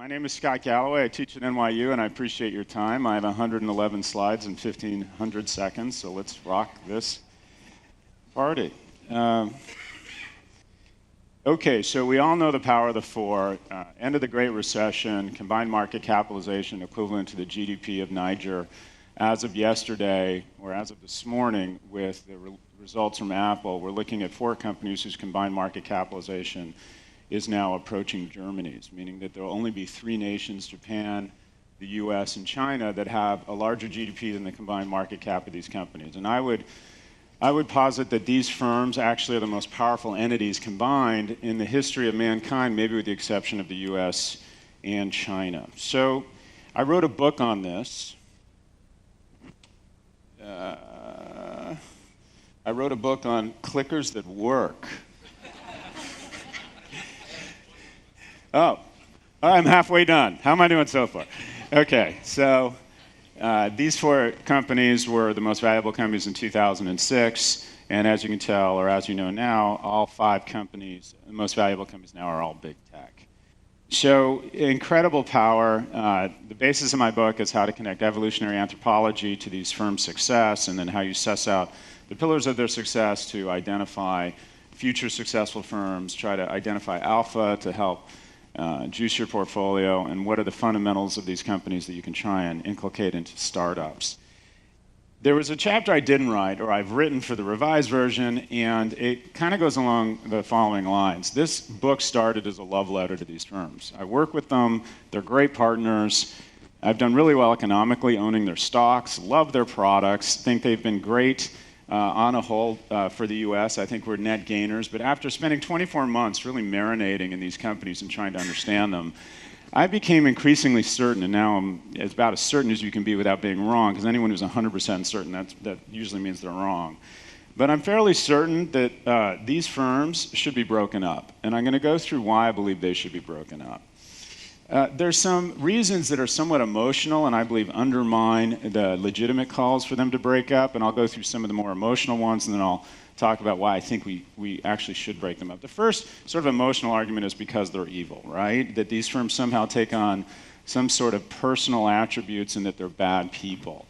My name is Scott Galloway. I teach at NYU, and I appreciate your time. I have 111 slides in 1,500 seconds, so let's rock this party. Okay, so we all know the power of the four. End of the Great Recession, combined market capitalization equivalent to the GDP of Niger. As of yesterday, or as of this morning, with the results from Apple, we're looking at four companies whose combined market capitalization is now approaching Germany's, meaning that there will only be three nations, Japan, the US, and China, that have a larger GDP than the combined market cap of these companies. And I would posit that these firms actually are the most powerful entities combined in the history of mankind, maybe with the exception of the US and China. So I wrote a book on this. I wrote a book on clickers that work. Oh, I'm halfway done. How am I doing so far? Okay, so these four companies were the most valuable companies in 2006, and as you can tell, or as you know now, all five companies, the most valuable companies now, are all big tech. So incredible power. The basis of my book is how to connect evolutionary anthropology to these firms' success, and then how you suss out the pillars of their success to identify future successful firms, try to identify alpha to help juice your portfolio, and what are the fundamentals of these companies that you can try and inculcate into startups. There was a chapter I didn't write, or I've written for the revised version, and it kind of goes along the following lines. This book started as a love letter to these firms. I work with them, they're great partners. I've done really well economically owning their stocks, love their products, think they've been great on a whole for the US. I think we're net gainers, but after spending 24 months really marinating in these companies and trying to understand them, I became increasingly certain, and now I'm as about as certain as you can be without being wrong, because anyone who's 100% certain, that usually means they're wrong. But I'm fairly certain that these firms should be broken up, and I'm going to go through why I believe they should be broken up. There's some reasons that are somewhat emotional and I believe undermine the legitimate calls for them to break up, and I'll go through some of the more emotional ones, and then I'll talk about why I think we actually should break them up. The first sort of emotional argument is because they're evil, right? That these firms somehow take on some sort of personal attributes and that they're bad people.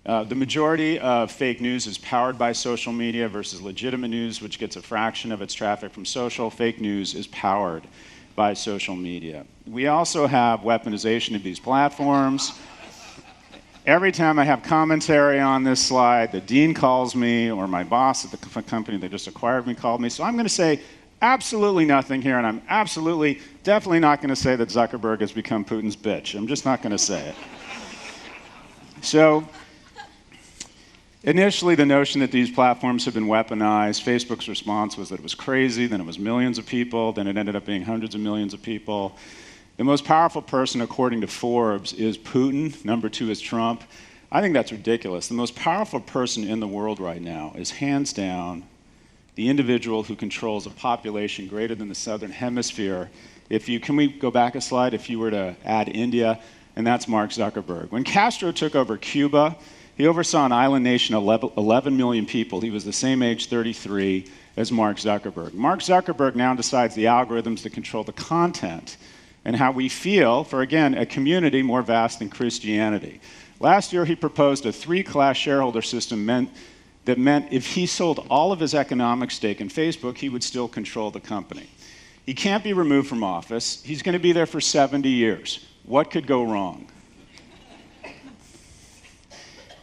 The majority of fake news is powered by social media versus legitimate news, which gets a fraction of its traffic from social. Fake news is powered by social media. We also have weaponization of these platforms. Every time I have commentary on this slide, the dean calls me, or my boss at the company that just acquired me called me. So I'm going to say absolutely nothing here, and I'm definitely not going to say that Zuckerberg has become Putin's bitch. I'm just not going to say it. So initially, the notion that these platforms have been weaponized, Facebook's response was that it was crazy, then it was millions of people, then it ended up being hundreds of millions of people. The most powerful person, according to Forbes, is Putin. Number two is Trump. I think that's ridiculous. The most powerful person in the world right now is hands down the individual who controls a population greater than the southern hemisphere. Can we go back a slide? If you were to add India, and that's Mark Zuckerberg. When Castro took over Cuba, he oversaw an island nation of 11 million people. He was the same age, 33, as Mark Zuckerberg. Mark Zuckerberg now decides the algorithms that control the content and how we feel for, again, a community more vast than Christianity. Last year, he proposed a three-class shareholder system that meant if he sold all of his economic stake in Facebook, he would still control the company. He can't be removed from office. He's going to be there for 70 years. What could go wrong?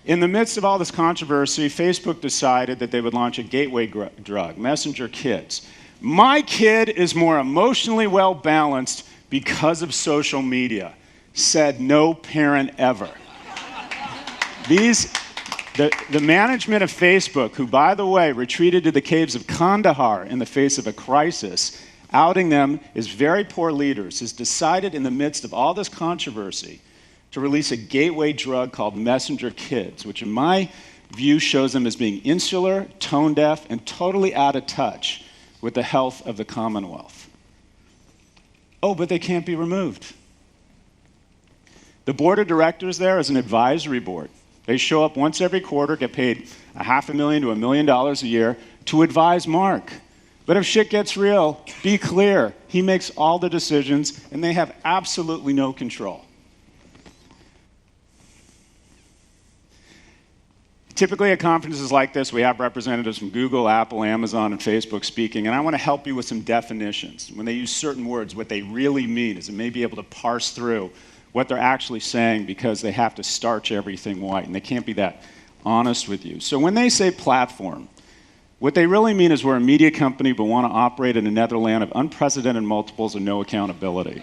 In the midst of all this controversy, Facebook decided that they would launch a gateway drug, Messenger Kids. My kid is more emotionally well-balanced because of social media, said no parent ever. The management of Facebook, who, by the way, retreated to the caves of Kandahar in the face of a crisis, outing them as very poor leaders, has decided in the midst of all this controversy to release a gateway drug called Messenger Kids, which in my view shows them as being insular, tone-deaf, and totally out of touch with the health of the Commonwealth. Oh, but they can't be removed. The board of directors there is an advisory board. They show up once every quarter, get paid $500,000 to $1 million a year to advise Mark. But if shit gets real, be clear. He makes all the decisions, and they have absolutely no control. Typically at conferences like this, we have representatives from Google, Apple, Amazon, and Facebook speaking, and I want to help you with some definitions. When they use certain words, what they really mean is they may be able to parse through what they're actually saying because they have to starch everything white, and they can't be that honest with you. So when they say platform, what they really mean is we're a media company but want to operate in a netherland of unprecedented multiples and no accountability.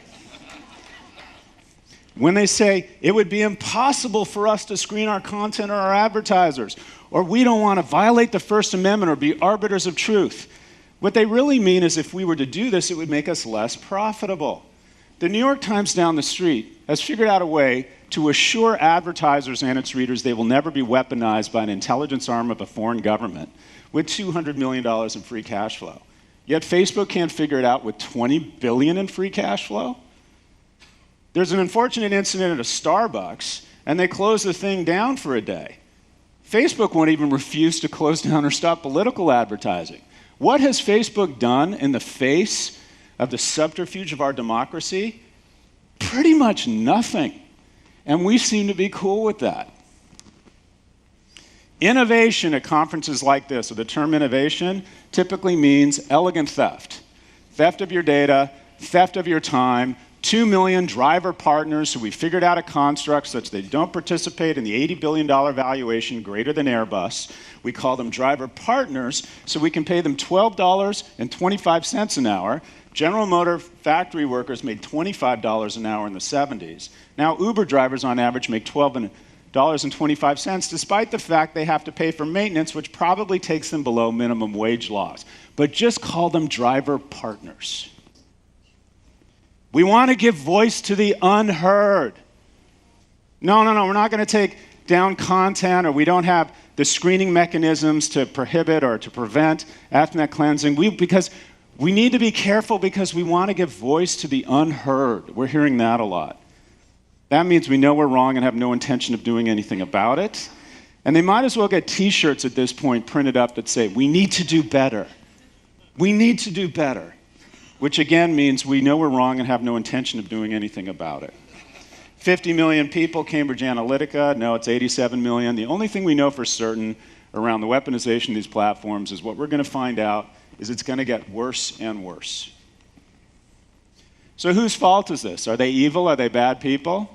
When they say it would be impossible for us to screen our content or our advertisers, or we don't want to violate the First Amendment or be arbiters of truth, what they really mean is if we were to do this, it would make us less profitable. The New York Times down the street has figured out a way to assure advertisers and its readers they will never be weaponized by an intelligence arm of a foreign government with $200 million in free cash flow. Yet Facebook can't figure it out with $20 billion in free cash flow? There's an unfortunate incident at a Starbucks, and they closed the thing down for a day. Facebook won't even refuse to close down or stop political advertising. What has Facebook done in the face of the subterfuge of our democracy? Pretty much nothing. And we seem to be cool with that. Innovation at conferences like this, or the term innovation, typically means elegant theft. Theft of your data, theft of your time. 2 million driver partners who we figured out a construct such they don't participate in the $80 billion valuation greater than Airbus. We call them driver partners so we can pay them $12.25 an hour. General Motor factory workers made $25 an hour in the 70s. Now Uber drivers on average make $12.25 despite the fact they have to pay for maintenance, which probably takes them below minimum wage laws. But just call them driver partners. We want to give voice to the unheard. No, we're not going to take down content, or we don't have the screening mechanisms to prohibit or to prevent ethnic cleansing. Because we need to be careful because we want to give voice to the unheard. We're hearing that a lot. That means we know we're wrong and have no intention of doing anything about it. And they might as well get T-shirts at this point printed up that say, we need to do better. We need to do better. Which again means we know we're wrong and have no intention of doing anything about it. 50 million people, Cambridge Analytica. No, it's 87 million. The only thing we know for certain around the weaponization of these platforms is what we're going to find out is it's going to get worse and worse. So whose fault is this? Are they evil? Are they bad people?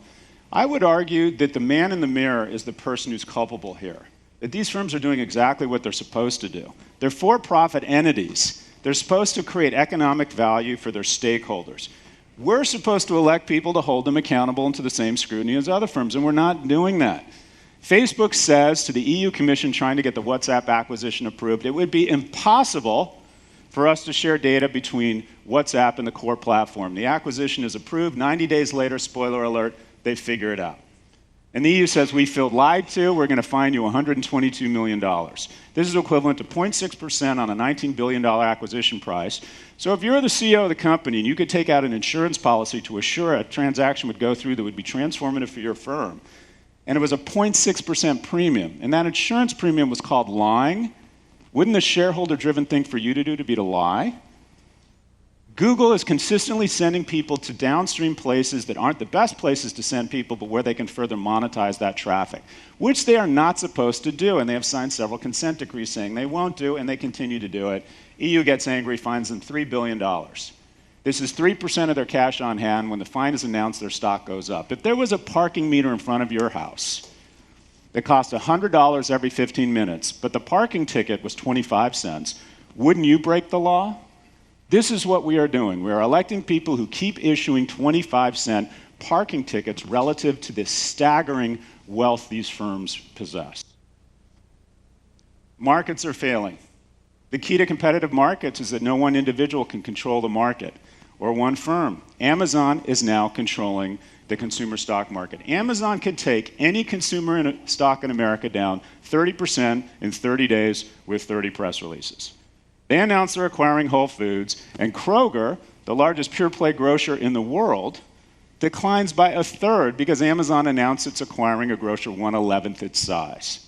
I would argue that the man in the mirror is the person who's culpable here. That these firms are doing exactly what they're supposed to do. They're for-profit entities. They're supposed to create economic value for their stakeholders. We're supposed to elect people to hold them accountable and to the same scrutiny as other firms, and we're not doing that. Facebook says to the EU Commission trying to get the WhatsApp acquisition approved, it would be impossible for us to share data between WhatsApp and the core platform. The acquisition is approved. 90 days later, spoiler alert, they figure it out. And the EU says, we feel lied to, we're going to fine you $122 million. This is equivalent to 0.6% on a $19 billion acquisition price. So if you're the CEO of the company and you could take out an insurance policy to assure a transaction would go through that would be transformative for your firm, and it was a 0.6% premium, and that insurance premium was called lying, wouldn't the shareholder-driven thing for you to do to be to lie? Google is consistently sending people to downstream places that aren't the best places to send people, but where they can further monetize that traffic, which they are not supposed to do, and they have signed several consent decrees saying they won't do, and they continue to do it. EU gets angry, fines them $3 billion. This is 3% of their cash on hand. When the fine is announced, their stock goes up. If there was a parking meter in front of your house that cost $100 every 15 minutes, but the parking ticket was 25 cents, wouldn't you break the law? This is what we are doing. We are electing people who keep issuing 25-cent parking tickets relative to the staggering wealth these firms possess. Markets are failing. The key to competitive markets is that no one individual can control the market or one firm. Amazon is now controlling the consumer stock market. Amazon can take any consumer stock in America down 30% in 30 days with 30 press releases. They announced they're acquiring Whole Foods, and Kroger, the largest pure-play grocer in the world, declines by a third because Amazon announced it's acquiring a grocer 1/11th its size.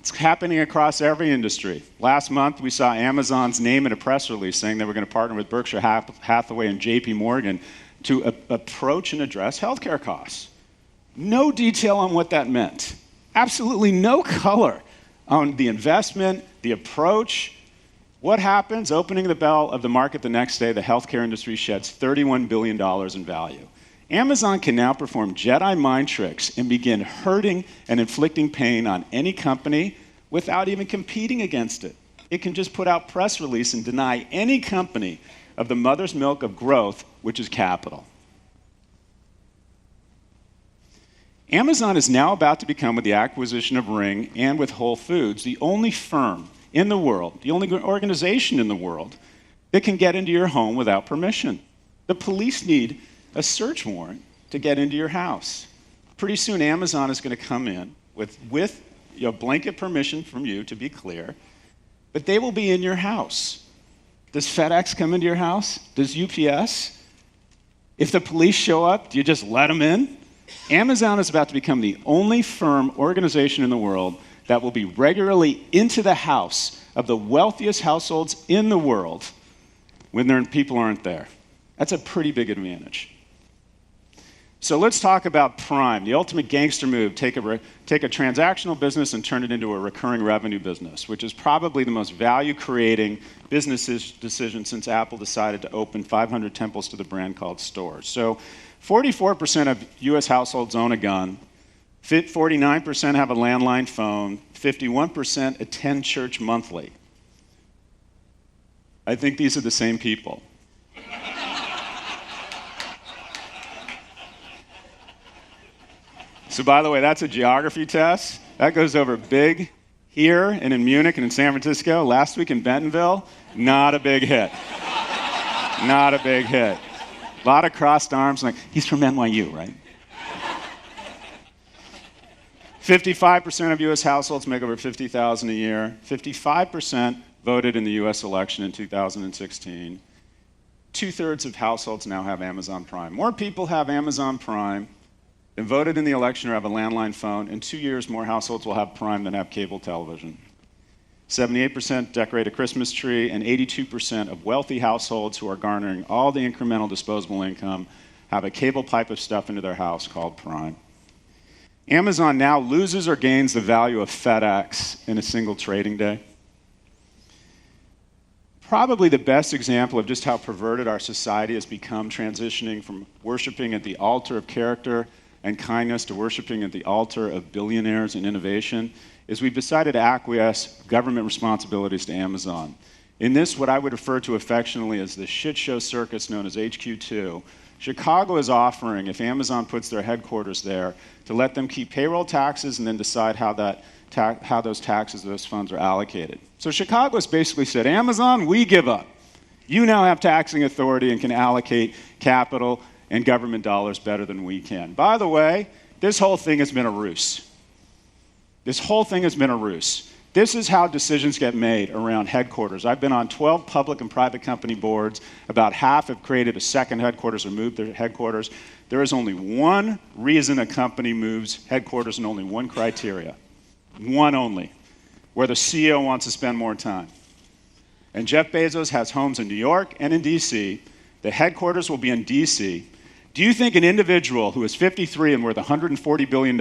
It's happening across every industry. Last month, we saw Amazon's name in a press release saying they were going to partner with Berkshire Hathaway and JP Morgan to approach and address healthcare costs. No detail on what that meant. Absolutely no color on the investment, the approach. What happens? Opening the bell of the market the next day, the healthcare industry sheds $31 billion in value. Amazon can now perform Jedi mind tricks and begin hurting and inflicting pain on any company without even competing against it. It can just put out press release and deny any company of the mother's milk of growth, which is capital. Amazon is now about to become, with the acquisition of Ring and with Whole Foods, the only firm in the world, the only organization in the world that can get into your home without permission. The police need a search warrant to get into your house. Pretty soon, Amazon is going to come in with blanket permission from you, to be clear, but they will be in your house. Does FedEx come into your house? Does UPS? If the police show up, do you just let them in? Amazon is about to become the only firm organization in the world that will be regularly into the house of the wealthiest households in the world when people aren't there. That's a pretty big advantage. So let's talk about Prime, the ultimate gangster move. Take a transactional business and turn it into a recurring revenue business, which is probably the most value-creating business decision since Apple decided to open 500 temples to the brand called stores. So 44% of US households own a gun, 49% have a landline phone, 51% attend church monthly. I think these are the same people. So by the way, that's a geography test. That goes over big here and in Munich and in San Francisco. Last week in Bentonville, not a big hit. Not a big hit. A lot of crossed arms, like, he's from NYU, right? 55% of US households make over $50,000 a year. 55% voted in the US election in 2016. 2/3 of households now have Amazon Prime. More people have Amazon Prime than voted in the election or have a landline phone. In 2 years, more households will have Prime than have cable television. 78% decorate a Christmas tree, and 82% of wealthy households who are garnering all the incremental disposable income have a cable pipe of stuff into their house called Prime. Amazon now loses or gains the value of FedEx in a single trading day. Probably the best example of just how perverted our society has become, transitioning from worshiping at the altar of character and kindness to worshiping at the altar of billionaires and innovation, is we've decided to acquiesce government responsibilities to Amazon. In this, what I would refer to affectionately as the shit show circus known as HQ2, Chicago is offering, if Amazon puts their headquarters there, to let them keep payroll taxes and then decide how those taxes, those funds are allocated. So Chicago has basically said, Amazon, we give up. You now have taxing authority and can allocate capital and government dollars better than we can. By the way, this whole thing has been a ruse. This whole thing has been a ruse. This is how decisions get made around headquarters. I've been on 12 public and private company boards. About half have created a second headquarters or moved their headquarters. There is only one reason a company moves headquarters and only one criteria. One only. Where the CEO wants to spend more time. And Jeff Bezos has homes in New York and in DC. The headquarters will be in DC. Do you think an individual who is 53 and worth $140 billion,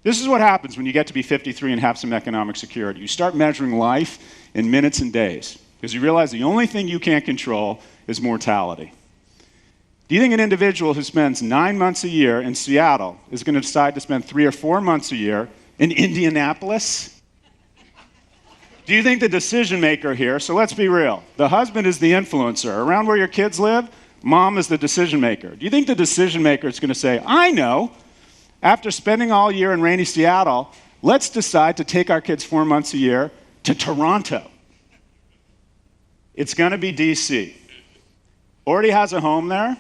this is what happens when you get to be 53 and have some economic security. You start measuring life in minutes and days because you realize the only thing you can't control is mortality. Do you think an individual who spends 9 months a year in Seattle is going to decide to spend 3 or 4 months a year in Indianapolis? Do you think the decision maker here, so let's be real, the husband is the influencer. Around where your kids live, mom is the decision maker. Do you think the decision maker is going to say, I know, after spending all year in rainy Seattle, let's decide to take our kids 4 months a year to Toronto? It's going to be DC. Already has a home there,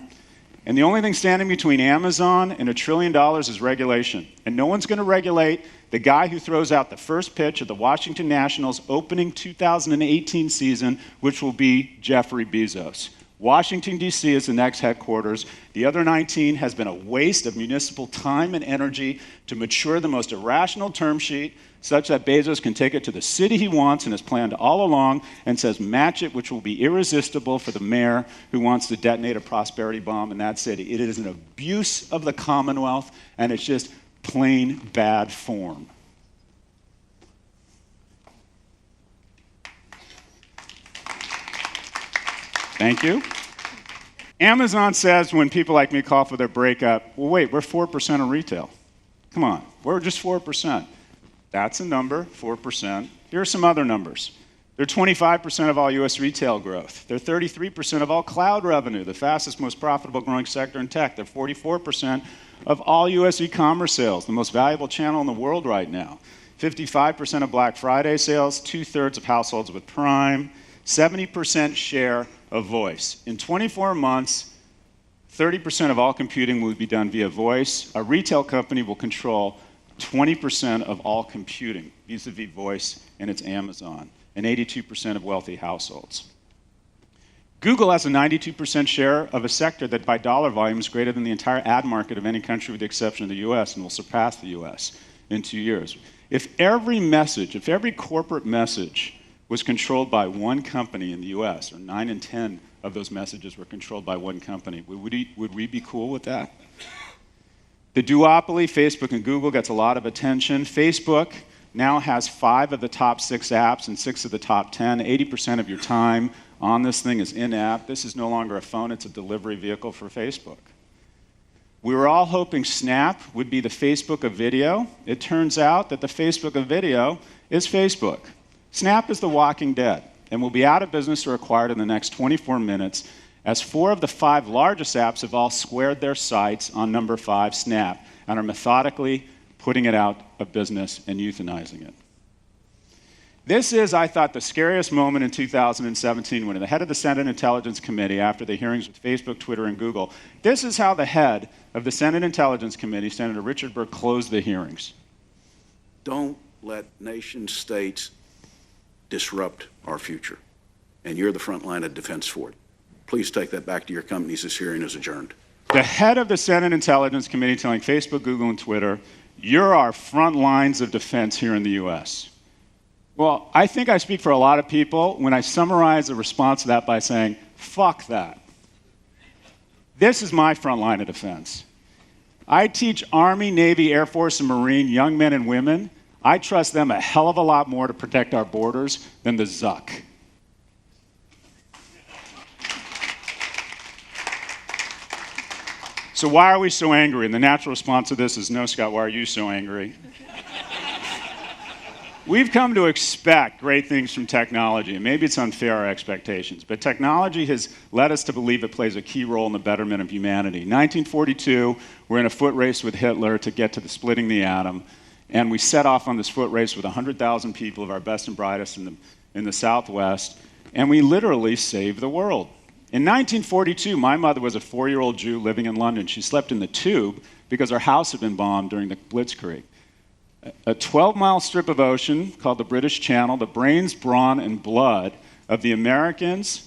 and the only thing standing between Amazon and $1 trillion is regulation. And no one's going to regulate the guy who throws out the first pitch of the Washington Nationals opening 2018 season, which will be Jeffrey Bezos. Washington, D.C. is the next headquarters. The other 19 has been a waste of municipal time and energy to mature the most irrational term sheet such that Bezos can take it to the city he wants and has planned all along and says match it, which will be irresistible for the mayor who wants to detonate a prosperity bomb in that city. It is an abuse of the Commonwealth, and it's just plain bad form. Thank you. Amazon says when people like me call for their breakup, well, wait, we're 4% of retail. Come on, we're just 4%. That's a number, 4%. Here are some other numbers. They're 25% of all US retail growth. They're 33% of all cloud revenue, the fastest, most profitable growing sector in tech. They're 44% of all US e-commerce sales, the most valuable channel in the world right now. 55% of Black Friday sales, 2/3 of households with Prime, 70% share of voice. In 24 months, 30% of all computing will be done via voice. A retail company will control 20% of all computing vis-a-vis voice, and it's Amazon, and 82% of wealthy households. Google has a 92% share of a sector that by dollar volume is greater than the entire ad market of any country with the exception of the US, and will surpass the US in 2 years. If every corporate message was controlled by one company in the US, or 9 in 10 of those messages were controlled by one company, would we be cool with that? The duopoly, Facebook and Google, gets a lot of attention. Facebook now has 5 of the top 6 apps and 6 of the top 10. 80% of your time on this thing is in-app. This is no longer a phone, it's a delivery vehicle for Facebook. We were all hoping Snap would be the Facebook of video. It turns out that the Facebook of video is Facebook. Snap is the walking dead and will be out of business or acquired in the next 24 minutes as 4 of the 5 largest apps have all squared their sights on number 5, Snap, and are methodically putting it out of business and euthanizing it. This is, I thought, the scariest moment in 2017 when the head of the Senate Intelligence Committee, after the hearings with Facebook, Twitter, and Google, this is how the head of the Senate Intelligence Committee, Senator Richard Burr, closed the hearings. Don't let nation states disrupt our future. And you're the front line of defense for it. Please take that back to your companies. This hearing is adjourned. The head of the Senate Intelligence Committee telling Facebook, Google, and Twitter, you're our front lines of defense here in the US. Well, I think I speak for a lot of people when I summarize the response to that by saying, fuck that. This is my front line of defense. I teach Army, Navy, Air Force, and Marine young men and women. I trust them a hell of a lot more to protect our borders than the Zuck. So why are we so angry? And the natural response to this is, no, Scott, why are you so angry? We've come to expect great things from technology, and maybe it's unfair, our expectations, but technology has led us to believe it plays a key role in the betterment of humanity. 1942, we're in a foot race with Hitler to get to the splitting the atom, and we set off on this foot race with 100,000 people of our best and brightest in the Southwest, and we literally saved the world. In 1942, my mother was a 4-year-old Jew living in London. She slept in the tube because her house had been bombed during the Blitzkrieg. A 12-mile strip of ocean called the British Channel, the brains, brawn, and blood of the British,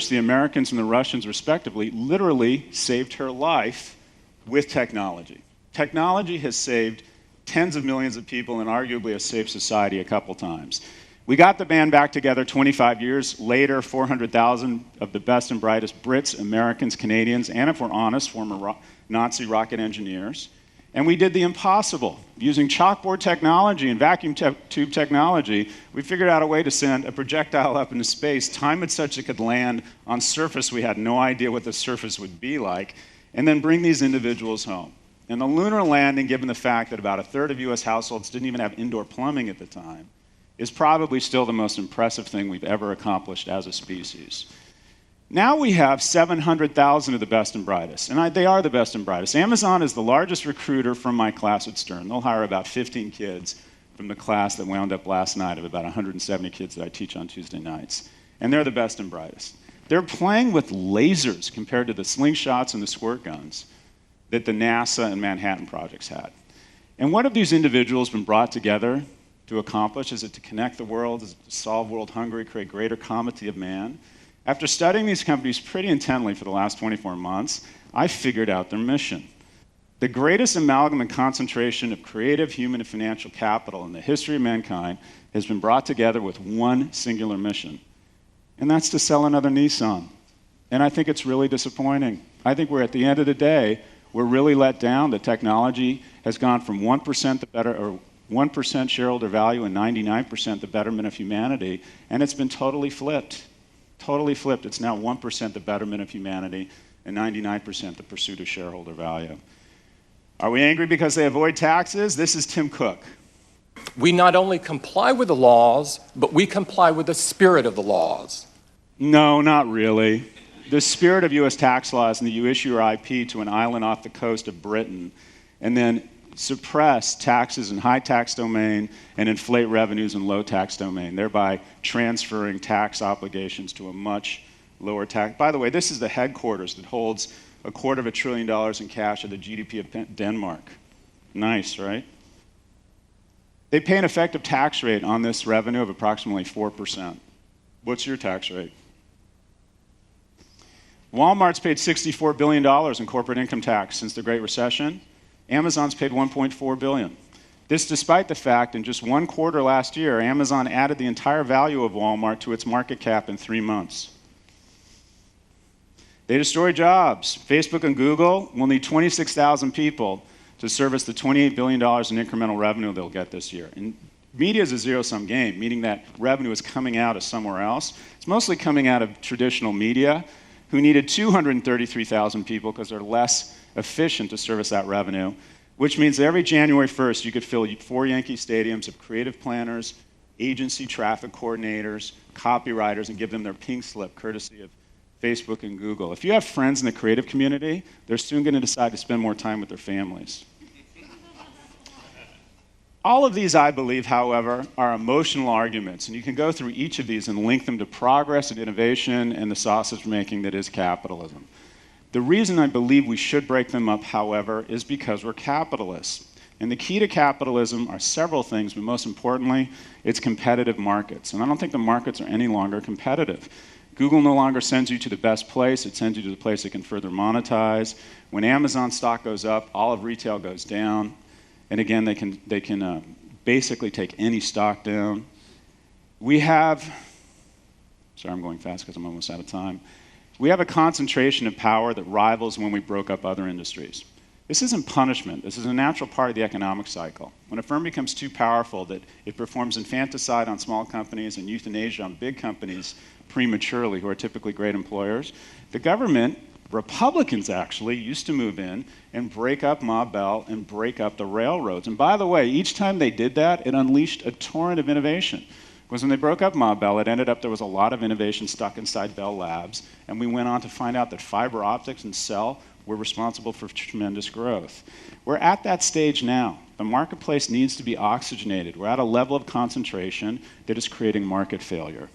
the Americans, and the Russians, respectively, literally saved her life with technology. Technology has saved tens of millions of people and arguably has saved society a couple times. We got the band back together 25 years later, 400,000 of the best and brightest Brits, Americans, Canadians, and if we're honest, former Nazi rocket engineers. And we did the impossible. Using chalkboard technology and vacuum tube technology, we figured out a way to send a projectile up into space, time it such it could land on surface we had no idea what the surface would be like, and then bring these individuals home. And the lunar landing, given the fact that about 1/3 of US households didn't even have indoor plumbing at the time, is probably still the most impressive thing we've ever accomplished as a species. Now we have 700,000 of the best and brightest, and they are the best and brightest. Amazon is the largest recruiter from my class at Stern. They'll hire about 15 kids from the class that wound up last night of about 170 kids that I teach on Tuesday nights, and they're the best and brightest. They're playing with lasers compared to the slingshots and the squirt guns that the NASA and Manhattan projects had. And what have these individuals been brought together to accomplish? Is it to connect the world? Is it to solve world hunger, create greater comity of man? After studying these companies pretty intently for the last 24 months, I figured out their mission. The greatest amalgam and concentration of creative, human, and financial capital in the history of mankind has been brought together with one singular mission, and that's to sell another Nissan. And I think it's really disappointing. I think we're at the end of the day, we're really let down. The technology has gone from 1% the better, or 1% shareholder value and 99% the betterment of humanity, and it's been totally flipped. Totally flipped. It's now 1% the betterment of humanity and 99% the pursuit of shareholder value. Are we angry because they avoid taxes? This is Tim Cook. We not only comply with the laws, but we comply with the spirit of the laws. No, not really. The spirit of U.S. tax law is that you issue your IP to an island off the coast of Britain and then suppress taxes in high tax domain and inflate revenues in low tax domain, thereby transferring tax obligations to a much lower tax. By the way, this is the headquarters that holds $250 billion in cash of the GDP of Denmark. Nice, right? They pay an effective tax rate on this revenue of approximately 4%. What's your tax rate? Walmart's paid $64 billion in corporate income tax since the Great Recession. Amazon's paid $1.4 billion. This despite the fact in just one quarter last year, Amazon added the entire value of Walmart to its market cap in 3 months. They destroy jobs. Facebook and Google will need 26,000 people to service the $28 billion in incremental revenue they'll get this year. And media is a zero-sum game, meaning that revenue is coming out of somewhere else. It's mostly coming out of traditional media, who needed 233,000 people because they're less efficient to service that revenue, which means that every January 1st, you could fill 4 Yankee stadiums of creative planners, agency traffic coordinators, copywriters, and give them their pink slip, courtesy of Facebook and Google. If you have friends in the creative community, they're soon going to decide to spend more time with their families. All of these, I believe, however, are emotional arguments, and you can go through each of these and link them to progress and innovation and the sausage making that is capitalism. The reason I believe we should break them up, however, is because we're capitalists. And the key to capitalism are several things, but most importantly, it's competitive markets. And I don't think the markets are any longer competitive. Google no longer sends you to the best place, it sends you to the place it can further monetize. When Amazon stock goes up, all of retail goes down. And again, they can basically take any stock down. We have, sorry, I'm going fast because I'm almost out of time. We have a concentration of power that rivals when we broke up other industries. This isn't punishment. This is a natural part of the economic cycle. When a firm becomes too powerful that it performs infanticide on small companies and euthanasia on big companies prematurely, who are typically great employers, the government, Republicans actually, used to move in and break up Ma Bell and break up the railroads. And by the way, each time they did that, it unleashed a torrent of innovation. Because when they broke up Ma Bell, it ended up there was a lot of innovation stuck inside Bell Labs, and we went on to find out that fiber optics and cell were responsible for tremendous growth. We're at that stage now. The marketplace needs to be oxygenated. We're at a level of concentration that is creating market failure.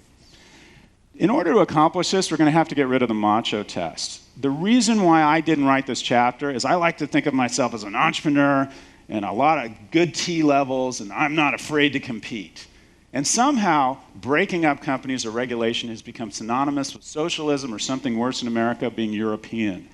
In order to accomplish this, we're going to have to get rid of the macho test. The reason why I didn't write this chapter is I like to think of myself as an entrepreneur and a lot of good T levels, and I'm not afraid to compete. And somehow, breaking up companies or regulation has become synonymous with socialism or something worse in America, being European.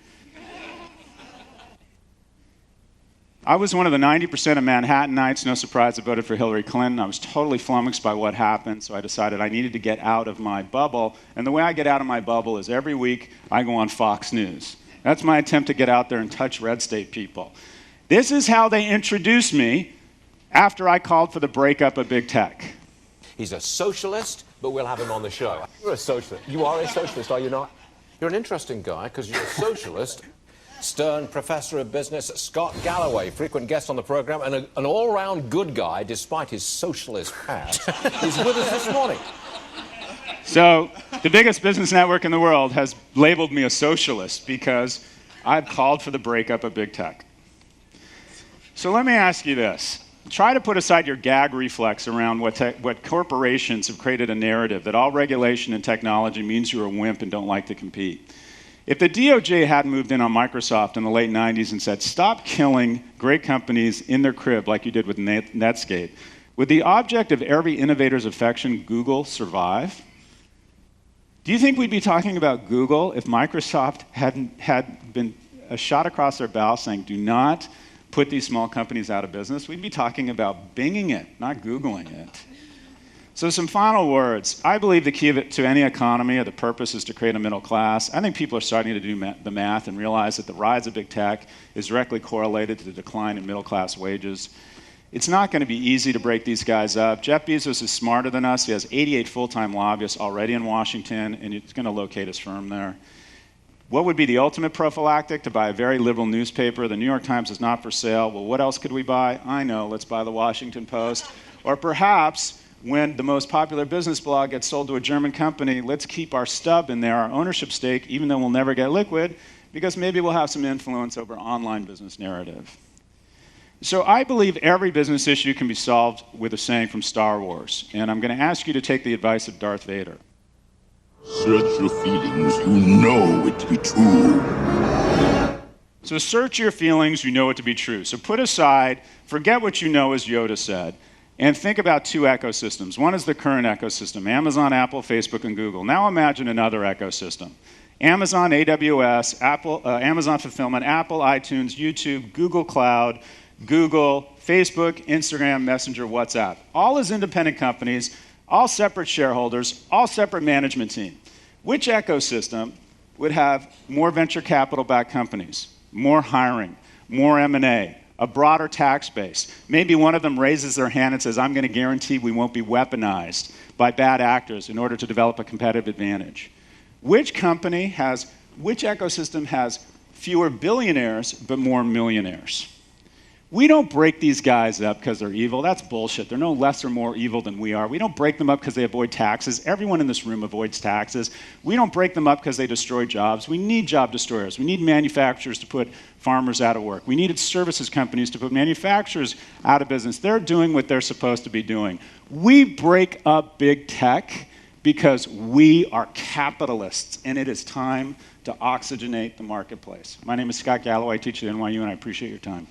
I was one of the 90% of Manhattanites, no surprise, that voted for Hillary Clinton. I was totally flummoxed by what happened, so I decided I needed to get out of my bubble. And the way I get out of my bubble is every week I go on Fox News. That's my attempt to get out there and touch red state people. This is how they introduced me after I called for the breakup of big tech. He's a socialist, but we'll have him on the show. You're a socialist. You are a socialist, are you not? You're an interesting guy, because you're a socialist. Stern professor of business, Scott Galloway, frequent guest on the program, and an all-round good guy, despite his socialist past, is with us this morning. So, the biggest business network in the world has labeled me a socialist because I've called for the breakup of big tech. So let me ask you this. Try to put aside your gag reflex around what corporations have created a narrative that all regulation and technology means you're a wimp and don't like to compete. If the DOJ hadn't moved in on Microsoft in the late 90s and said, stop killing great companies in their crib like you did with Netscape, would the object of every innovator's affection, Google, survive? Do you think we'd be talking about Google if Microsoft had been a shot across their bow saying, do not put these small companies out of business? We'd be talking about Binging it, not Googling it. So some final words. I believe the key to any economy or the purpose is to create a middle class. I think people are starting to do the math and realize that the rise of big tech is directly correlated to the decline in middle class wages. It's not going to be easy to break these guys up. Jeff Bezos is smarter than us. He has 88 full-time lobbyists already in Washington, and he's going to locate his firm there. What would be the ultimate prophylactic? To buy a very liberal newspaper. The New York Times is not for sale. Well, what else could we buy? I know, let's buy the Washington Post. Or perhaps, when the most popular business blog gets sold to a German company, let's keep our stub in there, our ownership stake, even though we'll never get liquid, because maybe we'll have some influence over online business narrative. So I believe every business issue can be solved with a saying from Star Wars, and I'm going to ask you to take the advice of Darth Vader. Search your feelings, you know it to be true. So search your feelings, you know it to be true. So put aside, forget what you know, as Yoda said, and think about two ecosystems. One is the current ecosystem, Amazon, Apple, Facebook, and Google. Now imagine another ecosystem. Amazon, AWS, Amazon Fulfillment, Apple, iTunes, YouTube, Google Cloud, Google, Facebook, Instagram, Messenger, WhatsApp. All as independent companies, all separate shareholders, all separate management team. Which ecosystem would have more venture capital-backed companies, more hiring, more M&A, a broader tax base? Maybe one of them raises their hand and says, I'm going to guarantee we won't be weaponized by bad actors in order to develop a competitive advantage. Which ecosystem has fewer billionaires but more millionaires? We don't break these guys up because they're evil. That's bullshit. They're no less or more evil than we are. We don't break them up because they avoid taxes. Everyone in this room avoids taxes. We don't break them up because they destroy jobs. We need job destroyers. We need manufacturers to put farmers out of work. We needed services companies to put manufacturers out of business. They're doing what they're supposed to be doing. We break up big tech because we are capitalists, and it is time to oxygenate the marketplace. My name is Scott Galloway. I teach at NYU, and I appreciate your time.